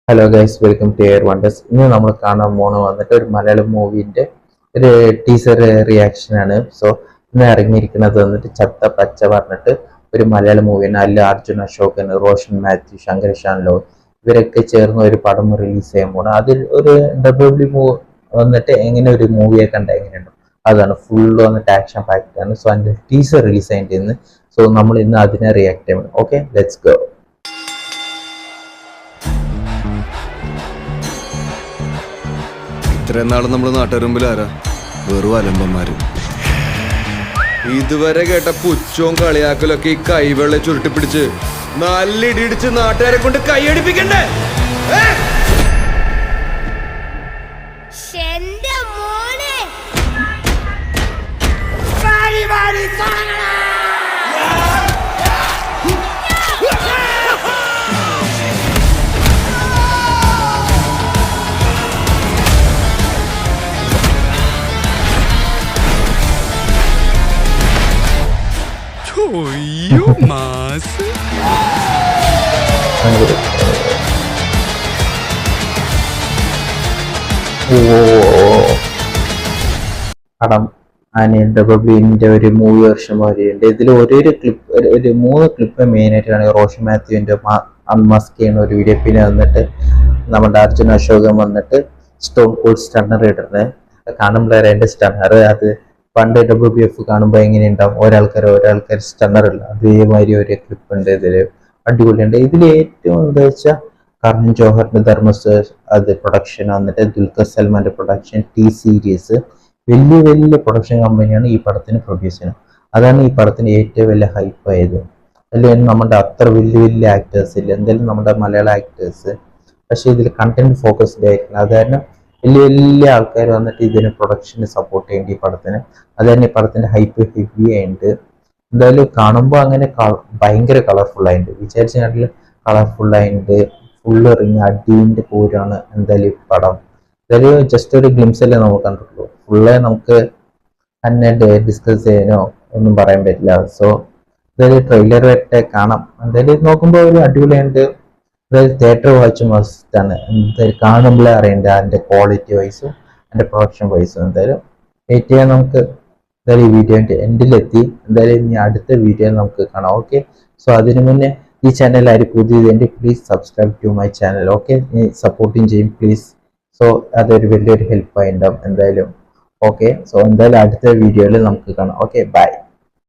Hello guys, welcome to air wonders. ഇന്ന് നമ്മൾ കാണാൻ വന്നിട്ട് ഒരു മലയാളം മൂവിന്റെ ഒരു ടീസർ റിയാക്ഷൻ ആണ്. സോ ഇന്ന് ഇറങ്ങിയിരിക്കുന്നത് വന്നിട്ട് ചത്ത പച്ച പറഞ്ഞിട്ട് ഒരു മലയാളം മൂവിയാണ്. അല്ല അർജുൻ അശോകൻ, റോഷൻ മാത്യു, ശങ്കർ ഷാൻലോ ഇവരൊക്കെ ചേർന്ന് ഒരു പടം റിലീസ് ചെയ്യാൻ പോകണം. അതിൽ ഒരു ഡബ്ല്യു വന്നിട്ട് എങ്ങനെ ഒരു മൂവിയെ കണ്ട എങ്ങനെയുണ്ടോ അതാണ് ഫുള്ള് വന്നിട്ട് ആക്ഷൻ പാക്ഡ് ആണ്. സോ അതിന്റെ ടീസർ റിലീസ് ആയിട്ട് സോ നമ്മൾ ഇന്ന് അതിനെ റിയാക്ട് ചെയ്യണം. Okay, let's go. ഇത്രയും നാളും നമ്മൾ നാട്ടുകാരുമ്പിൽ ആരാ വെറും അലമ്പന്മാര്. ഇതുവരെ കേട്ട പുച്ചവും കളിയാക്കലൊക്കെ ഈ കൈവെള്ള ചുരുട്ടിപ്പിടിച്ച് നല്ല ഇടിയിടിച്ച് നാട്ടുകാരെ കൊണ്ട് കൈയടിപ്പിക്കണ്ടേ? പടം ഡബ്ല്യുന്റെ ഒരു മൂവി വെർഷൻ മാതിരിയുണ്ട്. ഇതിൽ ഒരു ക്ലിപ്പ്, ഒരു 3 ക്ലിപ്പ് മെയിൻ ആയിട്ടാണ്. റോഷൻ മാത്യുവിന്റെ അൺമാസ്ക് ചെയ്യുന്ന ഒരു വീഡിയോ, പിന്നെ വന്നിട്ട് നമ്മുടെ അർജുൻ അശോകൻ വന്നിട്ട് സ്റ്റോൺ കോൾഡ് സ്റ്റണ്ണർ ഇടുന്നത് കാണുമ്പോൾ രണ്ട് സ്റ്റണ്ണർ. അത് പണ്ട് WBF കാണുമ്പോൾ എങ്ങനെ ഉണ്ടാവും, ഒരാൾക്കാർ സ്റ്റണ്ണർ ഇല്ല, അതേമാതിരി ഒരു ക്ലിപ്പ് ഉണ്ട്. ഇതില് അടിപൊളിയുണ്ട്. ഇതിൽ ഏറ്റവും എന്താ വെച്ചാൽ കരൺ ജോഹറിന്റെ ധർമ്മസ് അത് പ്രൊഡക്ഷൻ വന്നിട്ട് ദുൽഖർ സൽമാന്റെ പ്രൊഡക്ഷൻ, ടി സീരീസ് വലിയ പ്രൊഡക്ഷൻ കമ്പനിയാണ് ഈ പടത്തിന് പ്രൊഡ്യൂസ് ചെയ്യുന്നത്. അതാണ് ഈ പടത്തിന് ഏറ്റവും വലിയ ഹൈപ്പ് ആയത്. അല്ലെങ്കിൽ നമ്മുടെ അത്ര വലിയ ആക്ടേഴ്സ് ഇല്ല, എന്തായാലും നമ്മുടെ മലയാള ആക്ടേഴ്സ്, പക്ഷെ ഇതിൽ കണ്ടന്റ് ഫോക്കസ്ഡ് ആയിരിക്കണം. അത് കാരണം വലിയ ആൾക്കാർ വന്നിട്ട് ഇതിന് പ്രൊഡക്ഷന് സപ്പോർട്ട് ചെയ്യേണ്ട ഈ പടത്തിന്. അത് തന്നെ ഈ പടത്തിന്റെ ഹൈപ്പ് ഹെവി ആയിട്ട് എന്തായാലും കാണുമ്പോൾ അങ്ങനെ ഭയങ്കര കളർഫുൾ ആയിട്ട് വിചാരിച്ചാൽ കളർഫുൾ ആയിട്ട് ഫുള്ള് ഇറങ്ങി അടിന്റെ പൂരാണ് എന്തായാലും ഈ പടം. എന്തായാലും ജസ്റ്റ് ഒരു ഗ്ലിംസ് അല്ലേ നമുക്ക് കണ്ടിട്ടുള്ളൂ, ഫുള്ള് നമുക്ക് തന്നെ ഡിസ്കസ് ചെയ്യാനോ ഒന്നും പറയാൻ പറ്റില്ല. സോ എന്തായാലും ട്രെയിലർ വരെ കാണാം. എന്തായാലും നോക്കുമ്പോൾ ഒരു അടിപൊളിയുണ്ട്. അതായത് തിയേറ്റർ വാച്ച് മസ്റ്റാണ്. എന്തായാലും കാണുമ്പോഴേ അറിയണ്ടേ അതിന്റെ ക്വാളിറ്റി വൈസും അതിന്റെ പ്രൊഡക്ഷൻ വൈസും. എന്തായാലും വെയിറ്റ് ചെയ്യാൻ നമുക്ക്. എന്തായാലും ഈ വീഡിയോന്റെ എൻഡിലെത്തി. എന്തായാലും ഇനി അടുത്ത വീഡിയോ നമുക്ക് കാണാം. ഓക്കെ, സോ അതിനു മുന്നേ ഈ ചാനൽ ആര് പുതിയതുണ്ട്, please subscribe to my channel. Okay, സപ്പോർട്ടും ചെയ്യും പ്ലീസ്. സോ അതൊരു വലിയൊരു ഹെൽപ്പായി ഉണ്ടാവും എന്തായാലും. ഓക്കെ, സോ എന്തായാലും അടുത്ത വീഡിയോയിൽ നമുക്ക് കാണാം. Okay, by.